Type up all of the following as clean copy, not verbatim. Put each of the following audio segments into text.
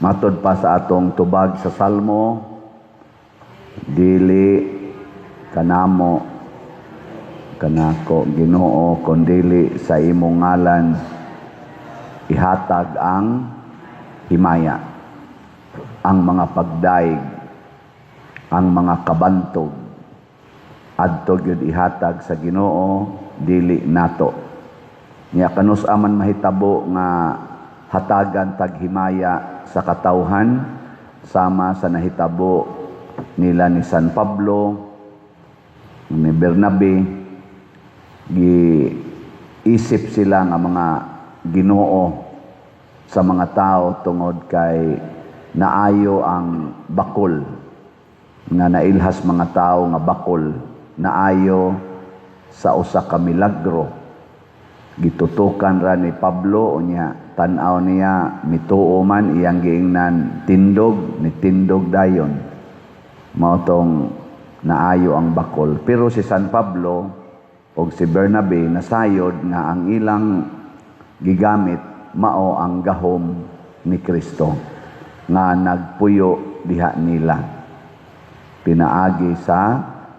Matod pa sa atong tubag sa Salmo, dili kanamo kanako Ginoo kundili sa imong ngalan ihatag ang himaya, ang mga pagdaig, ang mga kabantog, adto gyud ihatag sa Ginoo dili nato. Nya kanus aman mahitabo nga hatagan tag himaya sa katawhan sama sa nahitabo nila ni San Pablo, ni Bernabe, giisip sila nga mga Ginoo sa mga tao tungod kay naayo ang bakol nga nailhas mga tao nga bakol naayo sa usa ka milagro. Gitutukan ra ni Pablo unya tan-aw niya mituo man iyang giingnan tindog ni tindog dayon mao tong naayo ang bakol. Pero si San Pablo o si Bernabe nasayod nga ang ilang gigamit mao ang gahom ni Kristo nga nagpuyo diha nila pinaagi sa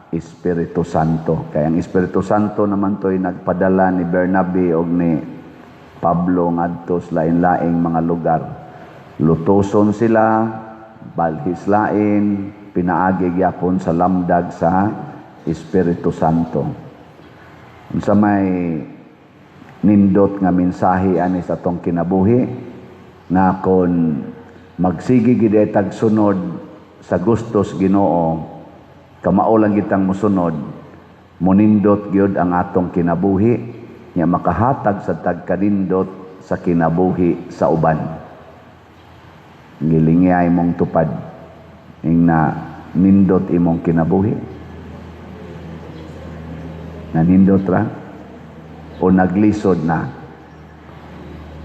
Espiritu Santo. Kaya ang Espiritu Santo naman to'y nagpadala ni Bernabe o ni Pablo ngadto sa lain-laing mga lugar. Lutoson sila, balhislain, pinaagi gyapon sa lamdag sa Espiritu Santo. Unsa may nindot nga mensahe ani sa atong kinabuhi nga kon magsigi gid tag sunod sa gustos Ginoo, kamao lang kitang musunod, munindot gyud ang atong kinabuhi, nya makahatag sa tagkanindot sa kinabuhi sa uban. Gilingay mong tupad ing na nindot imong kinabuhi. Nanindot ra o naglisod na.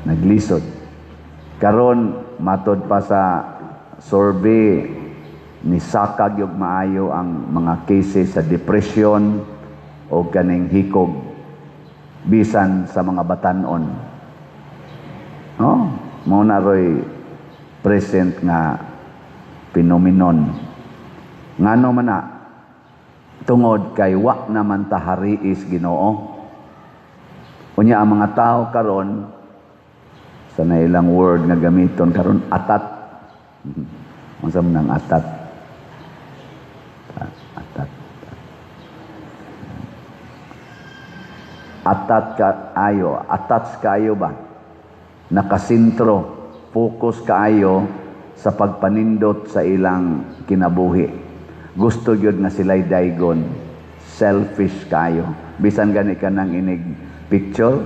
Naglisod. Karon matod pa sa survey ni sakag yung maayo ang mga cases sa depression o kaning hikog bisan sa mga batanon. No, mao na roy present nga phenomenon. Ngano man na tungod kay wa naman tahariis Ginoo. Unya ang mga tao karon sa nailang word nga gamiton karon atat. Unsa man ang atat? Attach kaayo ba? Nakasintro, focus kaayo sa pagpanindot sa ilang kinabuhi. Gusto gyud nga sila'y daygon, selfish kaayo. Bisan gani ka nang inig picture,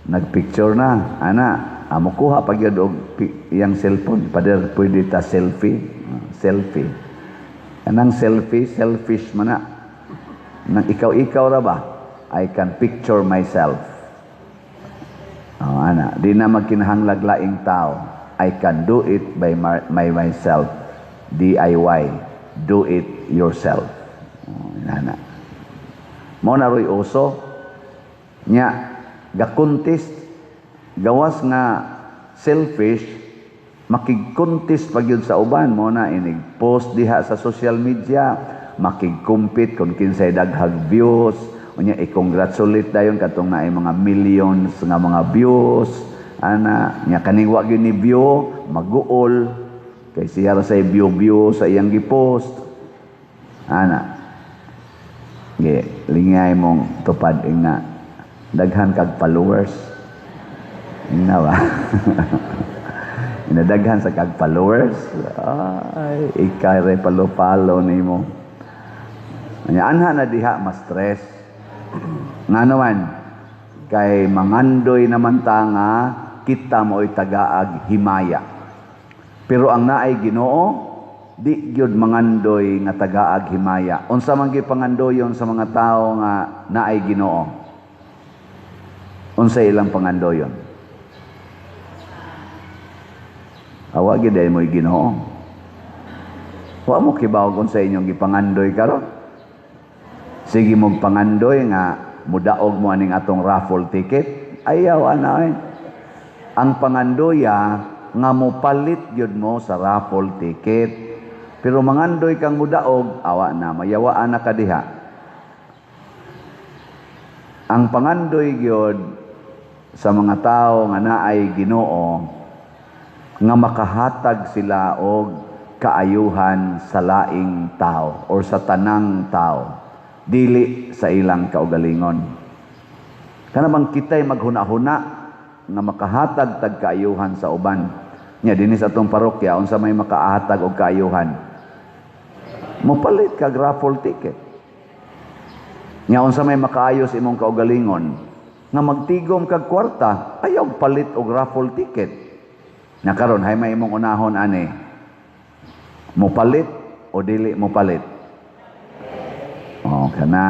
nagpicture na, ana, amo kuha pag yun og iyang cellphone, pader pwede ta selfie. Anang selfie, selfish man na. Nang ikaw ra ba? I can picture myself. Ana, di na magkinahanglag laing tao. I can do it by myself. DIY. Do it yourself. Ana. Mo na roy uso nya ga-contest gawas nga selfish makig-contest pagyud sa uban mo na inig post diha sa social media makig-compete kung kinsay daghang views unya i-congratulate dayon katong naay mga millions nga mga views ana nya kaning wa gyud ni view maguol kay siya ra say view sa iyang gipost ana lingay mong tupad na daghan kag followers na ba inadaghan sa kag followers ay ikay palo nimo anya anha na diha mas stress nga naman kay mangandoy naman ta nga kita mo'y tagaag himaya pero ang naay Ginoo di gyud mangandoy nga tagaag himaya. Unsa man gyud pangandoyon sa mga tao nga naay Ginoo? Unsa ilang pangandoyon? Awa gyud ay mo'y Ginoo. Wa mo kibaw kung sa inyong gipangandoy karon. Sige mong pangandoy nga mudaog mo aning atong raffle ticket. Ayaw anay. ang pangandoya nga mopalit gyud mo sa raffle ticket. Pero mangandoy kang mudaog, awa na, mayawaan na kadiha. Ang pangandoy gyud sa mga tao nga naay Ginoo nga makahatag sila og kaayuhan sa laing tao or sa tanang tao, dili sa ilang kaugalingon. Kanabang kita'y maghuna-huna nga makahatag tag kaayuhan sa uban. Nya dinhi sa atong parokya unsa may makahatag og kaayuhan, mopalit kag raffle ticket. Nya unsa may makaayos imong kaugalingon nga magtigom kag kwarta, ayaw palit og raffle ticket. Nya karon hay may imong unahon ani, mopalit o dili mopalit. Kana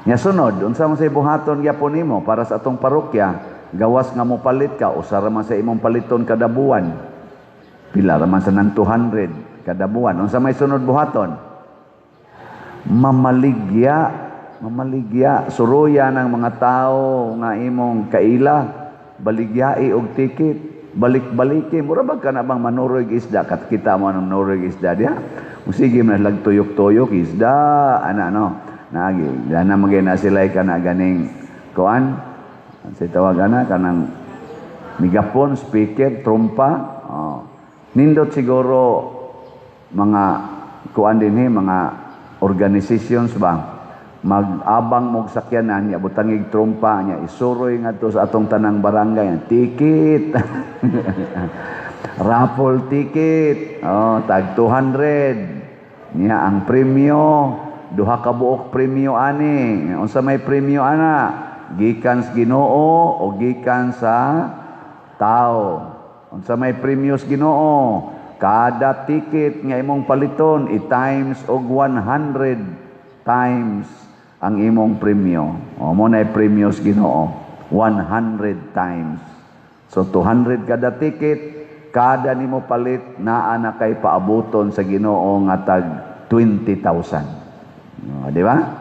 nya sunod unsa man say buhaton gyapon nimo para sa atong parokya, gawas nga mopalit ka, usa ra man sa imong paliton kada buwan. Pila ra man sa nang 200 kada buwan. Unsa may sunod buhaton? Mamaligya, suruya ng mga tao nga imong kaila, baligyai og ticket, balik-baliki, mura bag ka na bang manuroy isda, kat kita mo ng nuroy isda diha. Sige man lag tuyok-tuyok isda, nagi, na magay na sila ka na ganing kuan, sa tawag ana kanang megapon, speaker, trompa. Nindot siguro mga kuan dinhi, mga organizations ba, mag-abang mog sakyanan, niya butangig trompa niya, isuroy ngadto sa atong tanang barangay, ticket. Raffle ticket, tag 200. Niya ang premyo, duha ka buok premyo ani. Unsa may premyo ana? Gikan sa Ginoo o gikan sa tao. Unsa may premyos Ginoo? Kada ticket nga imong paliton, i-times og 100 times ang imong premyo. Mo na premyos Ginoo, 100 times. So 200 kada ticket, kada nimo palit naa na kay paabuton sa Ginoo nga tag 20,000. Di ba?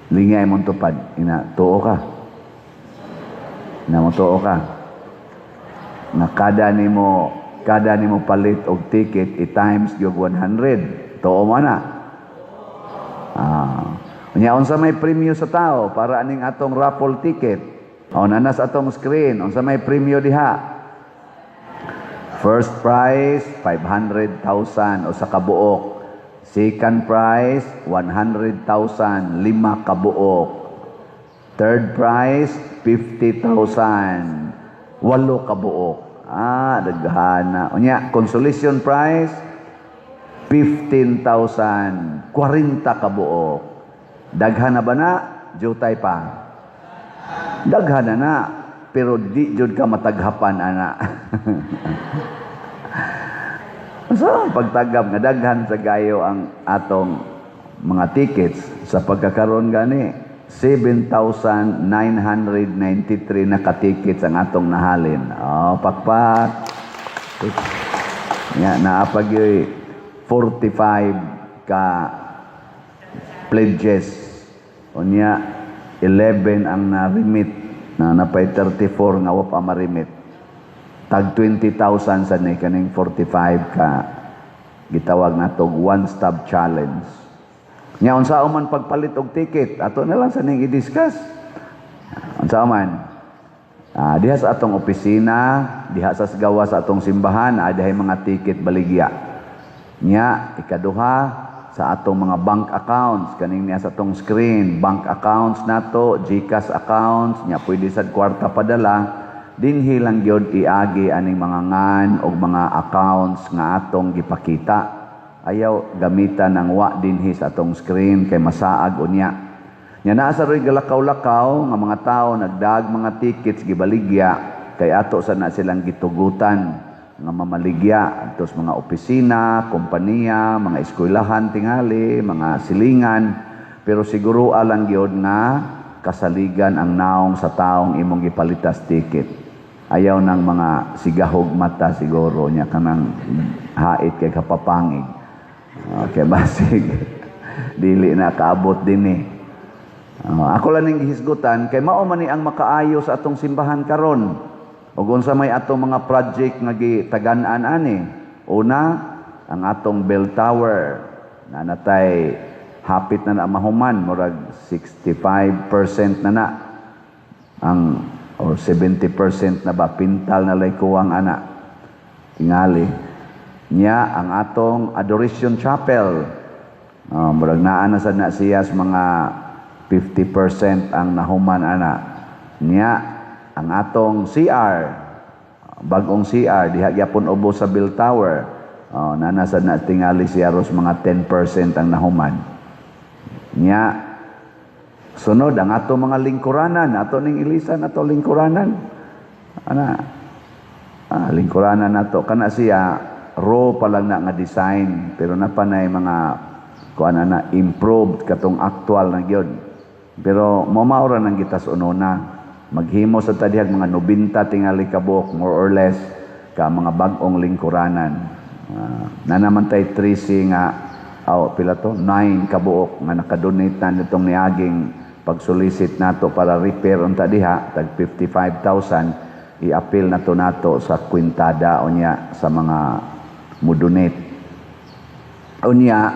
Lingay mong tupad. Tuo ka. Tuo ka. Na kada nimo palit og ticket i-times gyud 100. Tuo mo na. Unya unsa may premyo sa tao para aning atong raffle ticket? Nanas atong screen, unsa may premyo diha? First prize 500,000 o sa kabuok. Second prize 100,000, 5 kabuok. Third prize 50,000, 8 kabuok. Daghana. Unya, consolation prize 15,000, 40 kabuok. Daghana ba na? Jutay pa. Daghana na, pero di jud ka mataghapan ana. So, pagtagap nga daghan sa gayo ang atong mga tickets sa pagkakaroon gani 7,993 na ka-tickets ang atong nahalin. Pakpak. Naapag yung 45 ka pledges. Unya 11 ang na-remit. Napay 34 nga wa pa ma-remit. Tag 20,000 sa ni kaning 45 ka gitawag natong one-stop challenge. Nya unsa man pagpalit og ticket, ato na lang sa ning i-discuss. Unsa man? Diha sa atong opisina, diha sa gawa sa atong simbahan, diha mga ticket baligya. Nya ikaduha sa atong mga bank accounts, kaning niya sa atong screen, bank accounts nato, GCash accounts, nya pwede sad kwarta padala. Dinhi lang gyud iagi aning mga ngan og mga accounts nga atong gipakita. Ayaw gamitan ng wa dinhi sa atong screen kay masaag unya. Nya naa sa roy galakaw-lakaw nga mga tao nagdag mga tickets gibaligya kay ato sa na silang gitugutan nga mamaligya adto sa mga opisina, kompanya, mga eskwelahan tingali, mga silingan, pero siguro alang gyud nga kasaligan ang naong sa taong imong gipalitas ticket. Ayaw ng mga sigahog mata siguro nya kanang hait kay kapapangig. Okay, basig. Dili na kaabot din Ako lang ning gihisgutan kay mao man ni ang makaayo sa atong simbahan karon. Ug unsa may atong mga project nga gitagan-an ani? Una, ang atong bell tower na natay hapit na mahuman, murag 65% na ang or 70% na ba pintal na lay kuwang ana. Tingali niya ang atong adoration chapel. Murag naa na sad na siya sa mga 50% ang nahuman ana. Niya ang atong CR, bagong CR diha gyapon ubos sa bell tower. Nanasad na tingali siya ros mga 10% ang nahuman. Nya sunod ang ato mga lingkuranan, ato ning ilisan ato lingkuranan. Lingkuranan nato kana siya raw pa lang na nga design pero napanay mga kuan na improved katong actual na gyud. Pero mamaura nang gitas unona. Maghimo sa tadihag mga 90 tingali kabuk more or less ka mga bag-ong lingkuranan. Na naman tay 3C nga pila to 9 kabuok nga nakadonate na nitong niaging pagsolicit nato para repair unta diha tag 55,000 i-appeal nato sa kwintada unya sa mga mudonate unya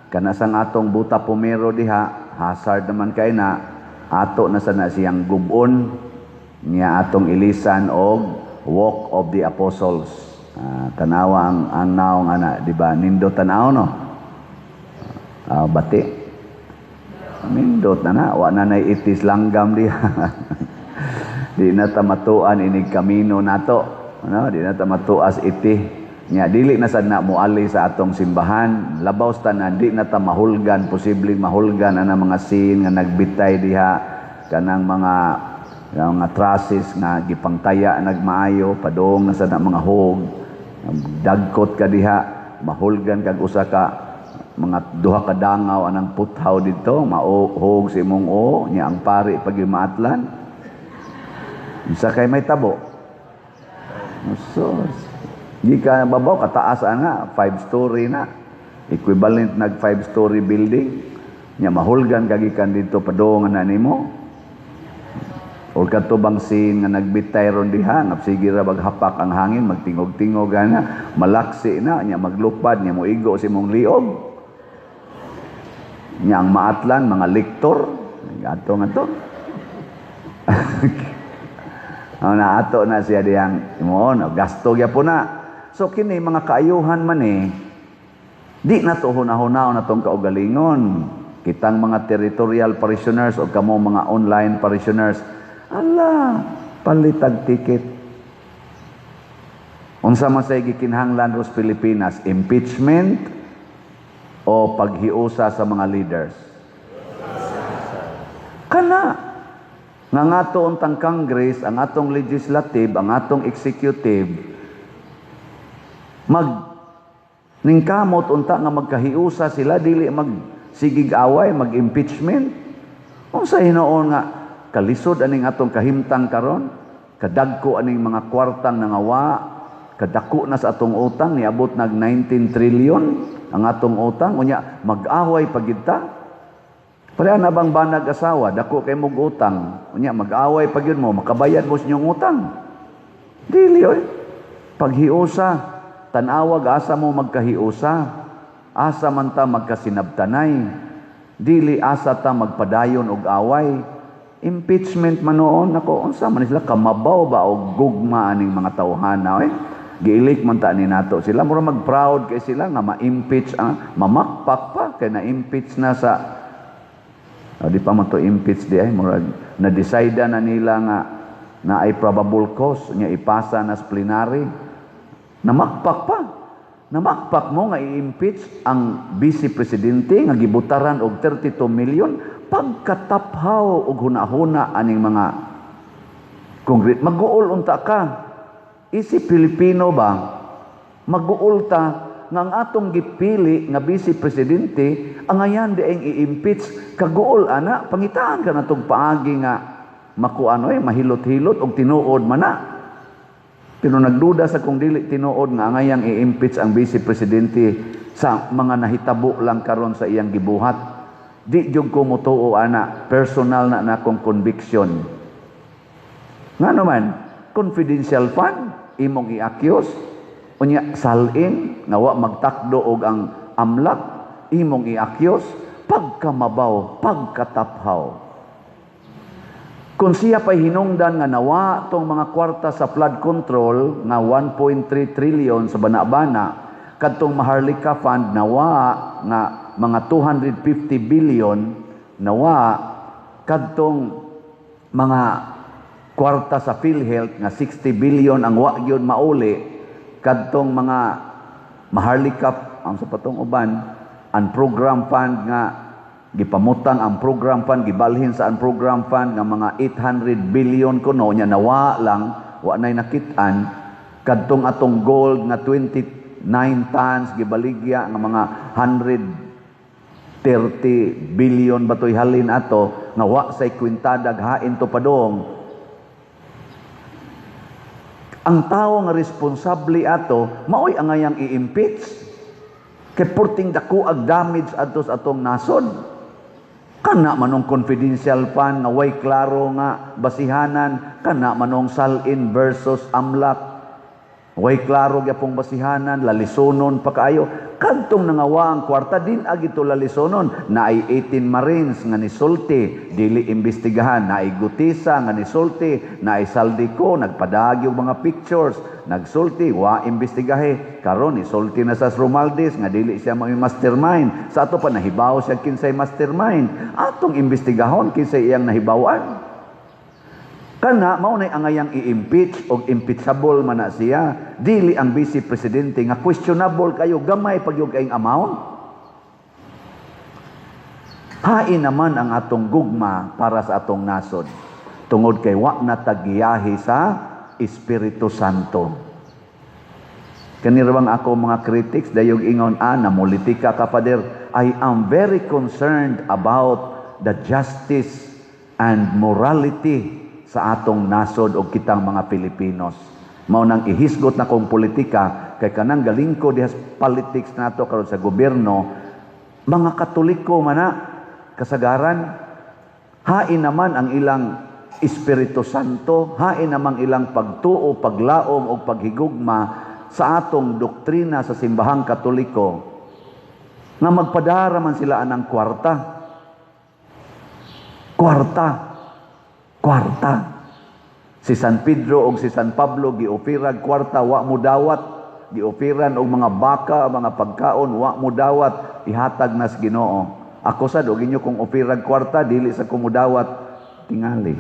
kana sang atong buta pomero diha hazard naman kay na ato na sana siyang gubon niya atong ilisan og Walk of the Apostles. Tanawa ang naong ana di ba nindo tanaw no bati mindot na wa na nay itis langgam diha. Di na tamatuan inig kamino nato di na tamatuas iti nya dili na sad na muali sa atong simbahan labaw tanan di na ta mahulgan posibleng mahulgan ana mga sin nga nagbitay diha kanang mga trusses nga gipangtaya nagmaayo padong na sad na mga hog dagkot ka diha mahulgan kag usa ka mga duha ka dangaw anang puthaw dito mauhog si imong nya ang pari pag maatlan isa kay may tabo so di ka babaw kataas nga 5-story na equivalent nag 5-story building nya mahulgan kagikan dito padongan na nimo or katubang sin nga nagbitay ron diha nga sige ra baghapak ang hangin magtingog-tingog na malaksi na nya maglupad nya moigo si imong liog nya ang maatlan mga lektor ato nga to na ato na siya diyang imo gasto gyapon na so kini mga kaayuhan man di na to hunahuna na tong kaugalingon kitang mga territorial parishioners o kamo mga online parishioners ala palitag ticket unsa man say gikinahanglan ros Pilipinas impeachment o paghiusa sa mga leaders kana nga ngato untang Congress ang atong legislative ang atong executive ningkamot unta nga magkahiusa sila dili magsigig away mag-impeachment unsa hinuon nga kalisod aning atong kahimtang karon kadagko aning mga kwartang nangawa kadako na sa atong utang niabot nag 19 trillion ang atong utang unya mag-away pagita pareha na bang banag asawa dako kay mog utang unya mag-away pagyud mo makabayad mo sa inyong utang dili paghiusa tanawag asa mo magkahiusa asa man ta magkasinabtanay dili asa ta magpadayon og away impeachment man noon nako unsa man sila kamabaw ba og gugma aning mga tawhana giilik man ta ni nato sila mura mag-proud kay sila nga ma-impeach mamakpak pa kay na-impeach na sa di pa man to impeach di mura na-decide na nila nga na ay probable cause nya ipasa na sa plenary namakpak mo nga i-impeach ang vice presidente nga gibutaran og 32 million pagkataphaw og hunahuna aning mga kongres mag-uol unta ka isip Pilipino ba mag-uol ta nga ang atong gipili nga vice presidente ang ayan di ang i-impeach kaguol ana pangitaan ka natong paagi nga makuano mahilot-hilot og tinuod man na pero nagduda sa kung dili tinuod nga angayang i-impeach ang vice presidente sa mga nahitabo lang karon sa iyang gibuhat di jud ko motuo ana personal na akong conviction nga naman confidential fund imong iakyos, unya salin nga wa magtakdo og ang amlak imong iakyos, pagkamabaw, pagkataphaw. Kung siya pa'y hinungdan nga nawa tong mga kwarta sa flood control nga 1.3 trillion sa Bana-Bana, kadtong Maharlika Fund nawa nga mga 250 billion, nawa kadtong mga kwarta sa PhilHealth nga 60 billion ang wa gyud mauli, kadtong mga Maharlika ang sa patong uban ang program fund nga gipamutang ang program fund, gibalhin sa ang program fund nga mga 800 billion kuno nya nawa lang, wa nay nakit-an. Kadtong atong gold nga 29 tons gibaligya nga mga 130 billion batoy halin ato nga wa say kwintada hain to padong. Ang tao nga responsable ato maoy angayang i-impeach kay purting dako ag damage adto sa atong nasod. Kana manong confidential fund nga way klaro nga basihanan, kana manong salin versus amlak, way klaro gyapong basihanan, lalisonon pa kaayo. Kadtong nangawa ang kwarta din agito lalisonon, naay 18 Marines nga nisulti, dili imbestigahan, naay Gutisa nga nisulti, naay Saldico nagpadagi og mga pictures, nagsulti wa imbestigahe. Karon isulti na sa Romualdez nga dili siya may mastermind. Sa ato pa nahibaw siya kinsay mastermind. Atong imbestigahon kinsay iyang nahibawan. Kana mao nay angayang i-impeach og impeachable man na siya. Dili ang vice presidente nga questionable kayo gamay pagyug kayong amount. Hain naman ang atong gugma para sa atong nasod. Tungod kay wa na tagiyahi sa Espiritu Santo. Kanirwang ako mga critics dayog ingon namulitika ka Father. I am very concerned about the justice and morality sa atong nasod o kitang mga Pilipinos. Mao nang ihisgot na kong politika kay kanang galingko diha politics nato karon sa gobyerno, mga Katoliko man na kasagaran, hain naman ang ilang Espiritu Santo, hain namang ilang pagtuo, paglaom o paghigugma sa atong doktrina sa simbahang Katoliko nga magpadara man sila anang kwarta. Si San Pedro o si San Pablo giopirag kwarta, wa mo dawat, giopiran og mga baka, mga pagkaon, wa mo dawat, ihatag nas Ginoo. Ako sad og inyo kung opirag kwarta dili sa kumudawat tingali.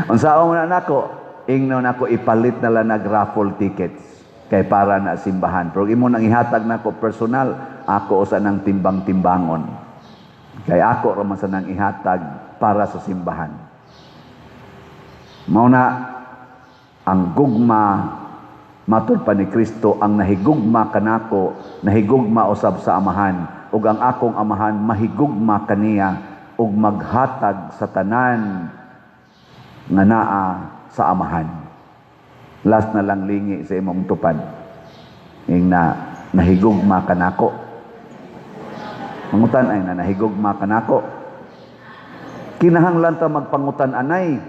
Unsaon man nako, ingnon nako ipalit na lang nag raffle tickets kay para na simbahan. Pero imo nang ihatag nako personal, ako usa nang timbang-timbangon. Kay ako ra man sa nang ihatag para sa simbahan. Mao na ang gugma matud pa ni Kristo, ang nahigugma kanako, nahigugma usab sa amahan, ug ang akong amahan mahigugma kaniya ug maghatag sa tanan nga naa sa amahan. Last na lang lingi sa imong tupad. Ing nahigugma kanako. Mangutan ay nahigugma kanako. Kinahanglan ta magpangutan anay.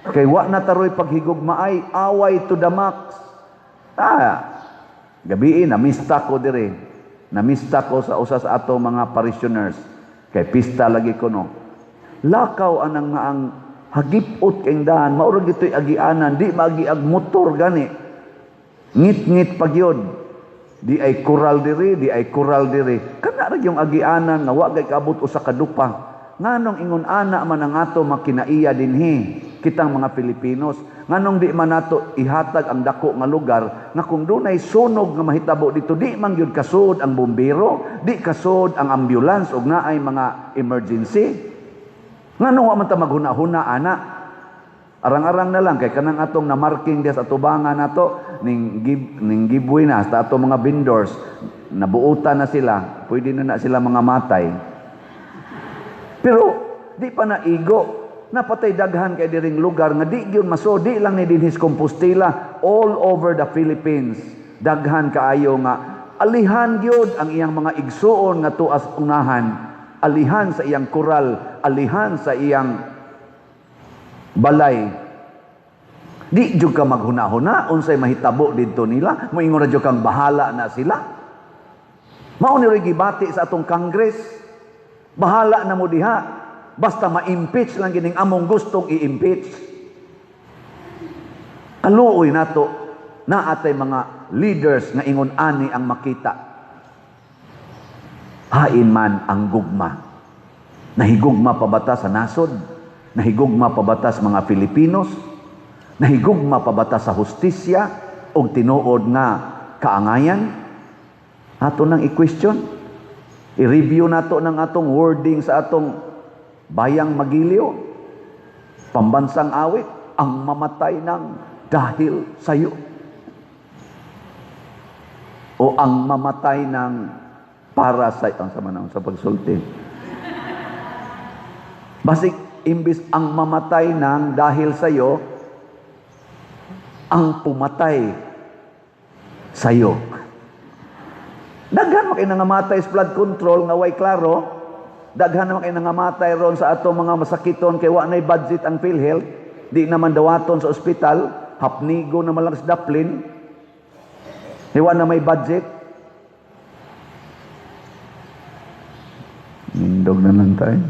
Kay wa na taroy paghigugma ay away to the max. Gabi namista ko dire. Namista ko sa usa sa ato mga parishioners. Kay pista lagi ko no. Lakaw anang nga ang hagipot kayong daan, maurag ito'y agianan, di magiag motor gani. Ngit-ngit pagyod. Di ay kural diri, di ay kural diri. Kana ra yung agianan nga wa gay kaabot usa ka dupa. Nganong ingon ana man ang ato makinaiya dinhi kitang mga Pilipinos. Nganong di man nato ihatag ang dako nga lugar nga kung dunay sunog nga mahitabo dito, di man gyud kasud ang bombero, di kasud ang ambulance ug naay mga emergency. Nganong wa man ta maghuna-huna ana? Arang-arang na lang kay kanang atong na-marking diya sa tubangan nato ning giveaway na sa atong mga vendors, nabuutan na sila, pwede na sila mga matay. Pero di pa naigo, napatay daghan kay diring lugar nga di gyud maso, di lang ni dinhis Compostela, all over the Philippines. Daghan kaayo nga alihan gyud ang iyang mga igsuon nga tuas unahan. alihan sa iyang koral, alihan sa iyang balay. Di jud ka maghuna-huna unsay mahitabo didto nila, moingon ra jud kang bahala na sila. Mao ni ray gibati sa atong Congress. Bahala na mo diha. Basta ma-impeach lang gining among gustong i-impeach. Kaluoy nato na atay mga leaders nga ingon ani ang makita. Hain man ang gugma. Nahigugma pa bata sa nasod? Nahigugma pa bata sa mga Pilipinos? Nahigugma pa bata sa hustisya o tinuod nga kaangayan? Ato nang i-question. I-review nato ng atong wording sa atong bayang magiliw. Pambansang awit, ang mamatay ng dahil sayo. O ang mamatay ng para sa ang sama na sa pagsulti. Basig, imbis ang mamatay ng dahil sayo, ang pumatay sayo. Daghan makay nangamatay sa flood control nga way klaro. Daghan makay nangamatay ron sa ato mga masakiton kay wa nay budget ang PhilHealth. Di naman dawaton sa ospital, hapnigo na lang sa daplin. Wa na may budget. Mindog na lang tayo.